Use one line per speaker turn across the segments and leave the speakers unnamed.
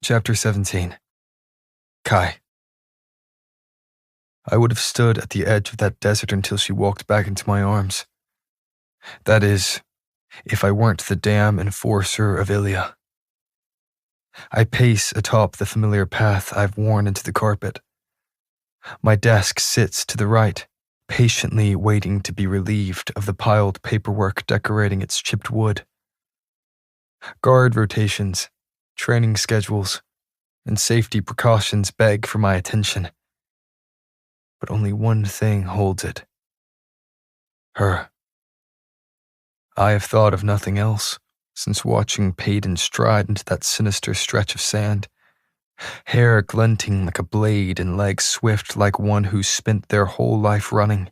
Chapter 17. Kai. I would have stood at the edge of that desert until she walked back into my arms. That is, if I weren't the damn enforcer of Ilya. I pace atop the familiar path I've worn into the carpet. My desk sits to the right, patiently waiting to be relieved of the piled paperwork decorating its chipped wood. Guard rotations, training schedules, and safety precautions beg for my attention. But only one thing holds it. Her. I have thought of nothing else since watching Peyton stride into that sinister stretch of sand, hair glinting like a blade and legs swift like one who spent their whole life running.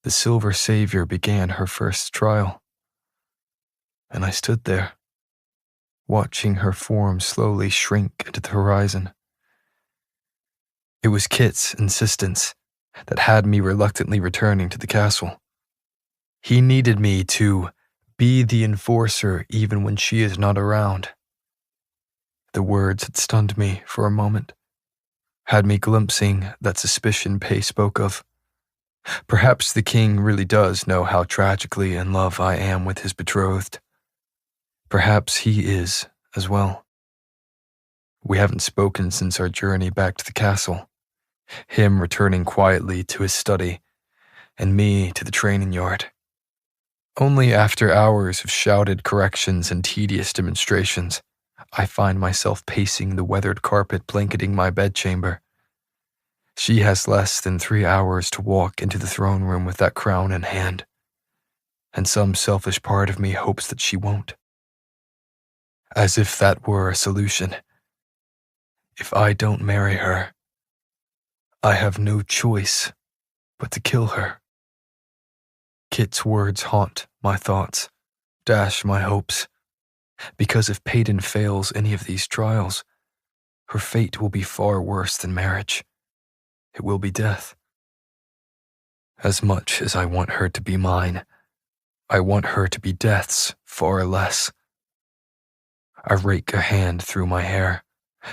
The Silver Savior began her first trial, and I stood there, watching her form slowly shrink into the horizon. It was Kit's insistence that had me reluctantly returning to the castle. He needed me to be the enforcer even when she is not around. The words had stunned me for a moment, had me glimpsing that suspicion Pei spoke of. Perhaps the king really does know how tragically in love I am with his betrothed. Perhaps he is as well. We haven't spoken since our journey back to the castle, him returning quietly to his study, and me to the training yard. Only after hours of shouted corrections and tedious demonstrations, I find myself pacing the weathered carpet blanketing my bedchamber. She has less than 3 hours to walk into the throne room with that crown in hand, and some selfish part of me hopes that she won't. As if that were a solution. If I don't marry her, I have no choice but to kill her. Kit's words haunt my thoughts, dash my hopes, because if Peyton fails any of these trials, her fate will be far worse than marriage. It will be death. As much as I want her to be mine, I want her to be death's far less. I rake a hand through my hair,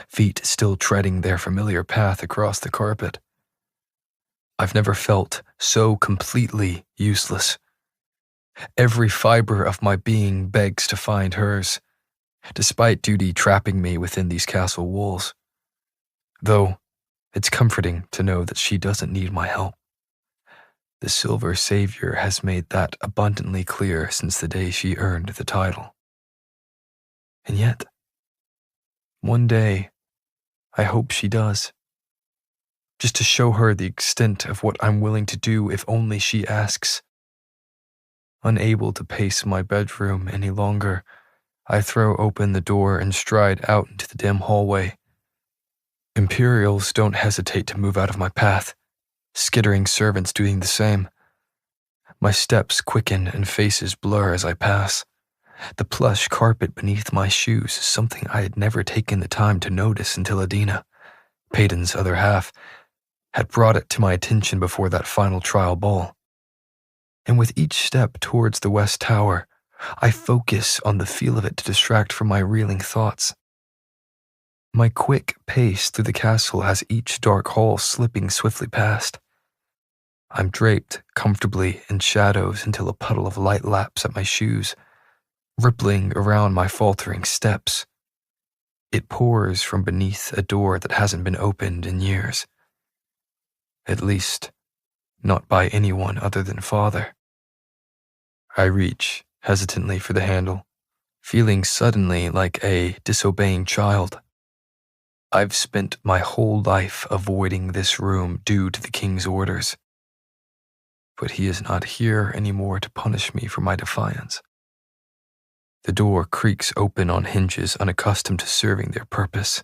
feet still treading their familiar path across the carpet. I've never felt so completely useless. Every fiber of my being begs to find hers, despite duty trapping me within these castle walls. Though, it's comforting to know that she doesn't need my help. The Silver Savior has made that abundantly clear since the day she earned the title. And yet, one day, I hope she does. Just to show her the extent of what I'm willing to do if only she asks. Unable to pace my bedroom any longer, I throw open the door and stride out into the dim hallway. Imperials don't hesitate to move out of my path, skittering servants doing the same. My steps quicken and faces blur as I pass. The plush carpet beneath my shoes is something I had never taken the time to notice until Adina, Peyton's other half, had brought it to my attention before that final trial ball. And with each step towards the West Tower, I focus on the feel of it to distract from my reeling thoughts. My quick pace through the castle has each dark hall slipping swiftly past. I'm draped comfortably in shadows until a puddle of light laps at my shoes, rippling around my faltering steps. It pours from beneath a door that hasn't been opened in years. At least, not by anyone other than Father. I reach hesitantly for the handle, feeling suddenly like a disobeying child. I've spent my whole life avoiding this room due to the king's orders. But he is not here anymore to punish me for my defiance. The door creaks open on hinges unaccustomed to serving their purpose.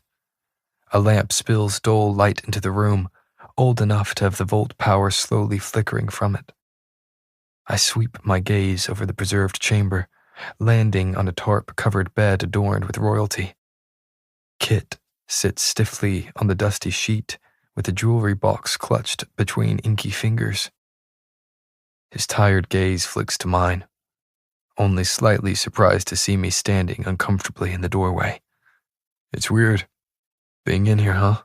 A lamp spills dull light into the room, old enough to have the volt power slowly flickering from it. I sweep my gaze over the preserved chamber, landing on a tarp-covered bed adorned with royalty. Kit sits stiffly on the dusty sheet with a jewelry box clutched between inky fingers. His tired gaze flicks to mine, only slightly surprised to see me standing uncomfortably in the doorway. It's weird, being in here, huh?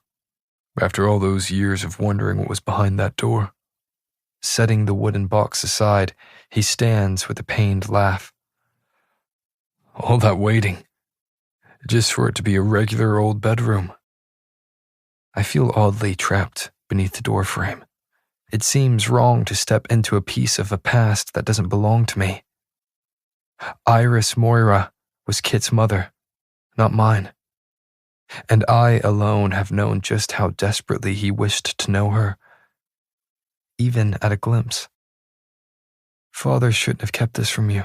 After all those years of wondering what was behind that door. Setting the wooden box aside, he stands with a pained laugh. All that waiting, just for it to be a regular old bedroom. I feel oddly trapped beneath the doorframe. It seems wrong to step into a piece of a past that doesn't belong to me. Iris Moira was Kit's mother, not mine. And I alone have known just how desperately he wished to know her, even at a glimpse. Father shouldn't have kept this from you,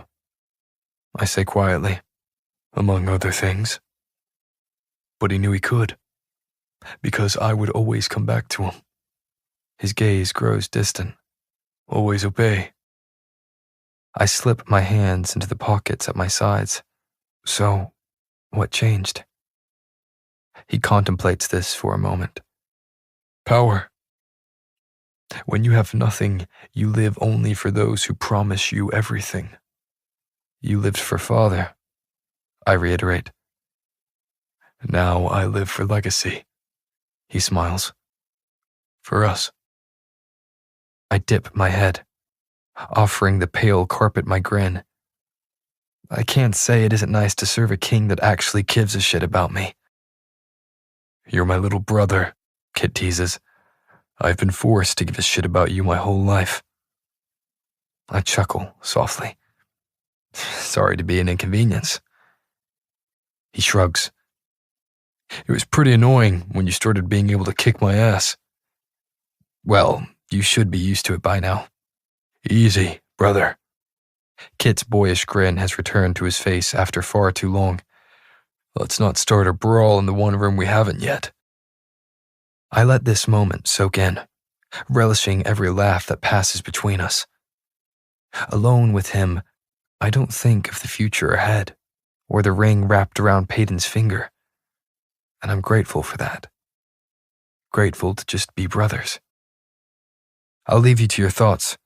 I say quietly, among other things. But he knew he could, because I would always come back to him. His gaze grows distant. Always obey. I slip my hands into the pockets at my sides. So, what changed? He contemplates this for a moment. Power. When you have nothing, you live only for those who promise you everything. You lived for Father, I reiterate. Now I live for legacy, he smiles. For us. I dip my head, offering the pale carpet my grin. I can't say it isn't nice to serve a king that actually gives a shit about me. You're my little brother, Kit teases. I've been forced to give a shit about you my whole life. I chuckle softly. Sorry to be an inconvenience. He shrugs. It was pretty annoying when you started being able to kick my ass. Well, you should be used to it by now. Easy, brother. Kit's boyish grin has returned to his face after far too long. Let's not start a brawl in the one room we haven't yet. I let this moment soak in, relishing every laugh that passes between us. Alone with him, I don't think of the future ahead, or the ring wrapped around Peyton's finger. And I'm grateful for that. Grateful to just be brothers. I'll leave you to your thoughts,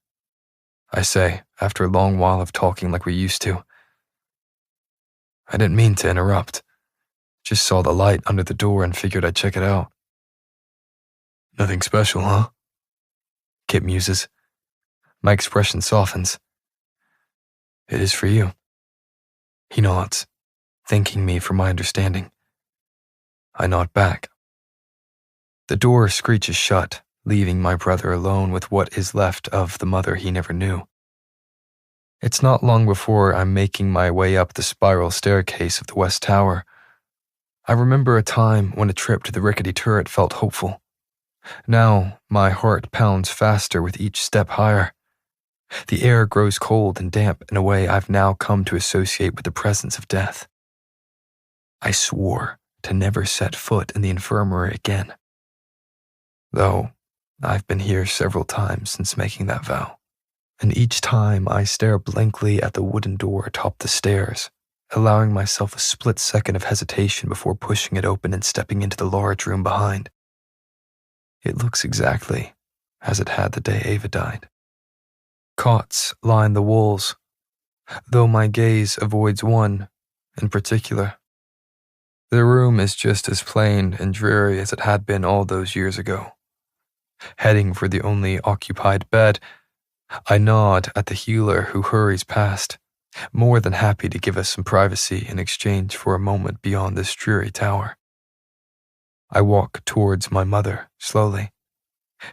I say, after a long while of talking like we used to. I didn't mean to interrupt. Just saw the light under the door and figured I'd check it out. Nothing special, huh? Kit muses. My expression softens. It is for you. He nods, thanking me for my understanding. I nod back. The door screeches shut, leaving my brother alone with what is left of the mother he never knew. It's not long before I'm making my way up the spiral staircase of the West Tower. I remember a time when a trip to the rickety turret felt hopeful. Now, my heart pounds faster with each step higher. The air grows cold and damp in a way I've now come to associate with the presence of death. I swore to never set foot in the infirmary again. Though, I've been here several times since making that vow, and each time I stare blankly at the wooden door atop the stairs, allowing myself a split second of hesitation before pushing it open and stepping into the large room behind. It looks exactly as it had the day Ava died. Cots line the walls, though my gaze avoids one in particular. The room is just as plain and dreary as it had been all those years ago. Heading for the only occupied bed, I nod at the healer who hurries past, more than happy to give us some privacy in exchange for a moment beyond this dreary tower. I walk towards my mother slowly,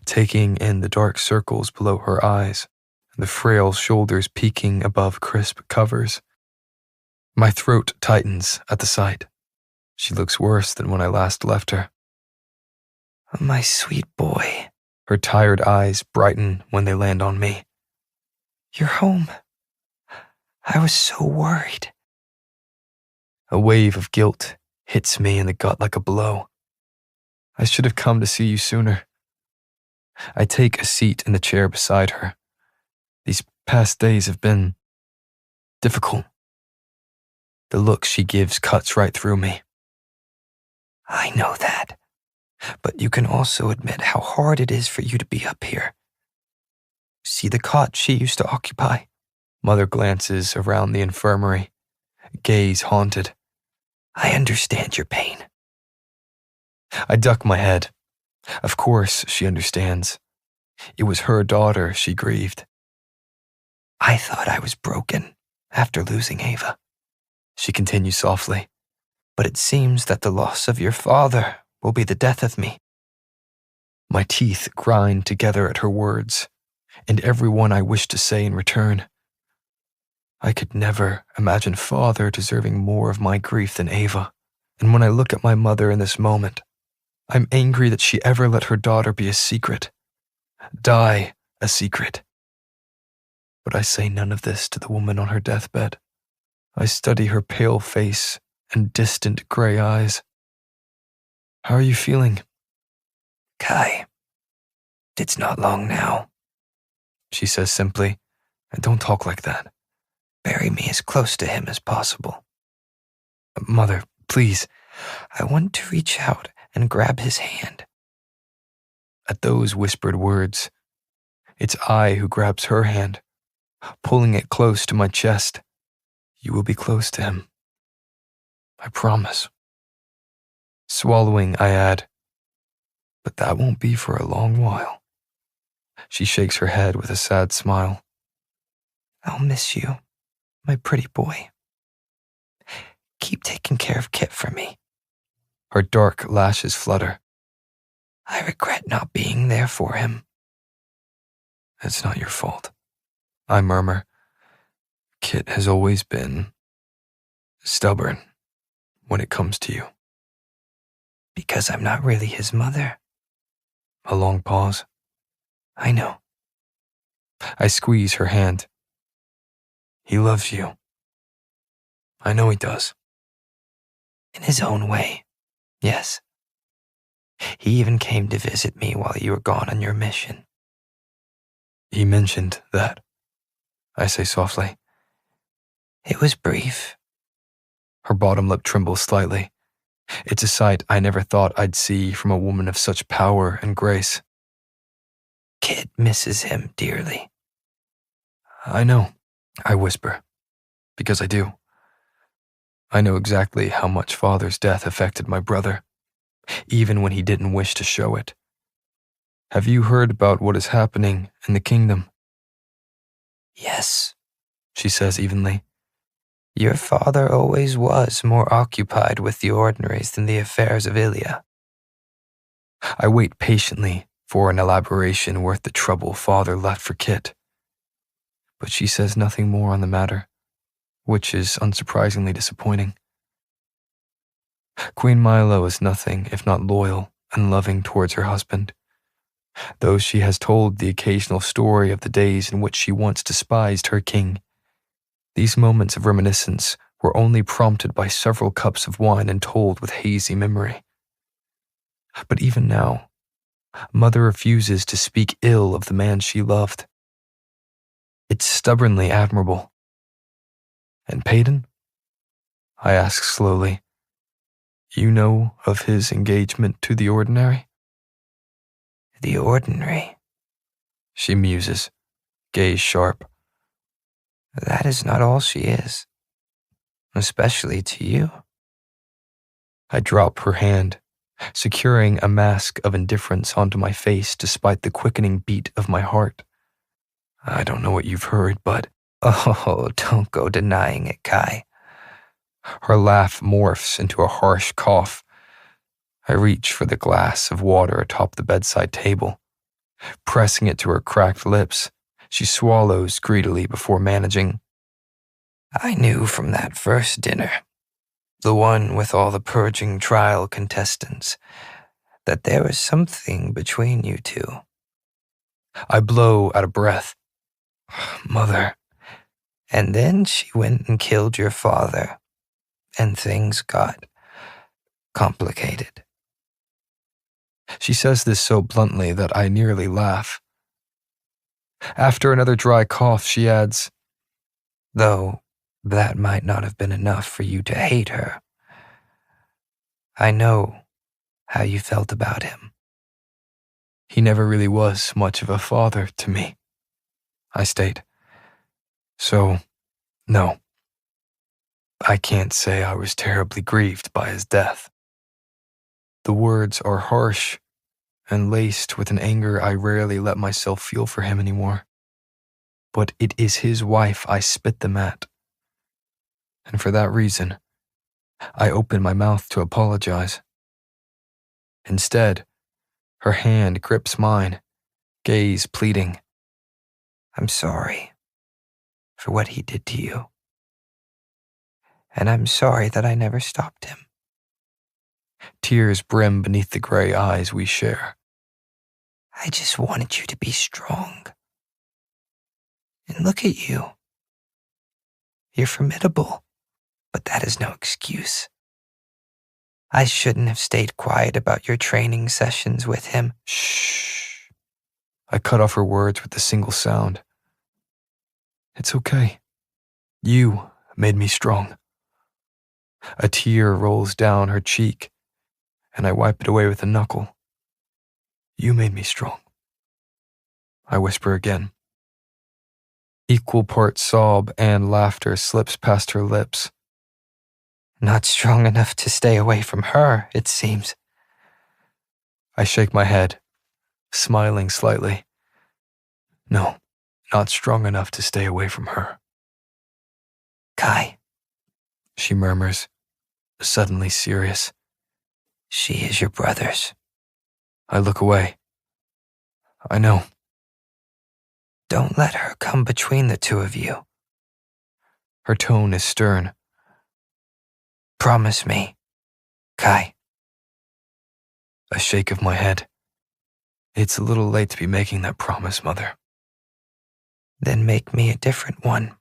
taking in the dark circles below her eyes and the frail shoulders peeking above crisp covers. My throat tightens at the sight. She looks worse than when I last left her. My sweet boy. Her tired eyes brighten when they land on me. You're home. I was so worried. A wave of guilt hits me in the gut like a blow. I should have come to see you sooner. I take a seat in the chair beside her. These past days have been difficult. The look she gives cuts right through me. I know that, but you can also admit how hard it is for you to be up here. See the cot she used to occupy? Mother glances around the infirmary, gaze haunted. I understand your pain. I duck my head. Of course, she understands. It was her daughter she grieved. I thought I was broken after losing Ava, she continues softly, but it seems that the loss of your father will be the death of me. My teeth grind together at her words, and every one I wish to say in return. I could never imagine father deserving more of my grief than Ava, and when I look at my mother in this moment, I'm angry that she ever let her daughter be a secret, die a secret. But I say none of this to the woman on her deathbed. I study her pale face and distant gray eyes. How are you feeling? Kai, it's not long now, she says simply, and don't talk like that. Bury me as close to him as possible. Mother, please. I want to reach out and grab his hand. At those whispered words, it's I who grabs her hand, pulling it close to my chest. You will be close to him. I promise. Swallowing, I add, but that won't be for a long while. She shakes her head with a sad smile. I'll miss you, my pretty boy. Keep taking care of Kit for me. Her dark lashes flutter. I regret not being there for him. It's not your fault, I murmur. Kit has always been stubborn when it comes to you. Because I'm not really his mother. A long pause. I know. I squeeze her hand. He loves you. I know he does. In his own way, yes. He even came to visit me while you were gone on your mission. He mentioned that, I say softly. It was brief. Her bottom lip trembles slightly. It's a sight I never thought I'd see from a woman of such power and grace. Kit misses him dearly. I know, I whisper, because I do. I know exactly how much Father's death affected my brother, even when he didn't wish to show it. Have you heard about what is happening in the kingdom? Yes, she says evenly. Your father always was more occupied with the ordinaries than the affairs of Ilya. I wait patiently for an elaboration worth the trouble Father left for Kit. But she says nothing more on the matter, which is unsurprisingly disappointing. Queen Milo is nothing if not loyal and loving towards her husband. Though she has told the occasional story of the days in which she once despised her king, these moments of reminiscence were only prompted by several cups of wine and told with hazy memory. But even now, Mother refuses to speak ill of the man she loved. It's stubbornly admirable. And Peyton? I ask slowly. You know of his engagement to the ordinary? The ordinary, she muses, gaze sharp. That is not all she is, especially to you. I drop her hand, securing a mask of indifference onto my face despite the quickening beat of my heart. I don't know what you've heard, but... Oh, don't go denying it, Kai. Her laugh morphs into a harsh cough. I reach for the glass of water atop the bedside table. Pressing it to her cracked lips, she swallows greedily before managing. I knew from that first dinner, the one with all the purging trial contestants, that there was something between you two. I blow out a breath. Mother. And then she went and killed your father, and things got complicated. She says this so bluntly that I nearly laugh. After another dry cough, she adds, though that might not have been enough for you to hate her. I know how you felt about him. He never really was much of a father to me, I state. So, no, I can't say I was terribly grieved by his death. The words are harsh and laced with an anger I rarely let myself feel for him anymore. But it is his wife I spit them at. And for that reason, I open my mouth to apologize. Instead, her hand grips mine, gaze pleading. I'm sorry for what he did to you. And I'm sorry that I never stopped him. Tears brim beneath the gray eyes we share. I just wanted you to be strong. And look at you. You're formidable, but that is no excuse. I shouldn't have stayed quiet about your training sessions with him. Shh. I cut off her words with a single sound. It's okay. You made me strong. A tear rolls down her cheek, and I wipe it away with a knuckle. You made me strong. I whisper again. Equal parts sob and laughter slips past her lips. Not strong enough to stay away from her, it seems. I shake my head, smiling slightly. No, not strong enough to stay away from her. Kai, she murmurs, suddenly serious. She is your brother's. I look away. I know. Don't let her come between the two of you. Her tone is stern. Promise me, Kai. A shake of my head. It's a little late to be making that promise, Mother. Then make me a different one.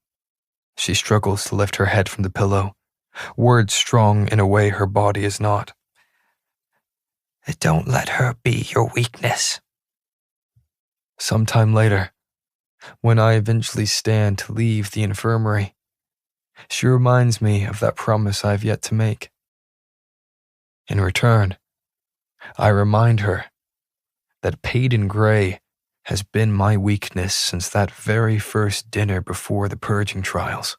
She struggles to lift her head from the pillow, words strong in a way her body is not. Don't let her be your weakness. Sometime later, when I eventually stand to leave the infirmary, she reminds me of that promise I have yet to make. In return, I remind her that Peyton Gray has been my weakness since that very first dinner before the purging trials.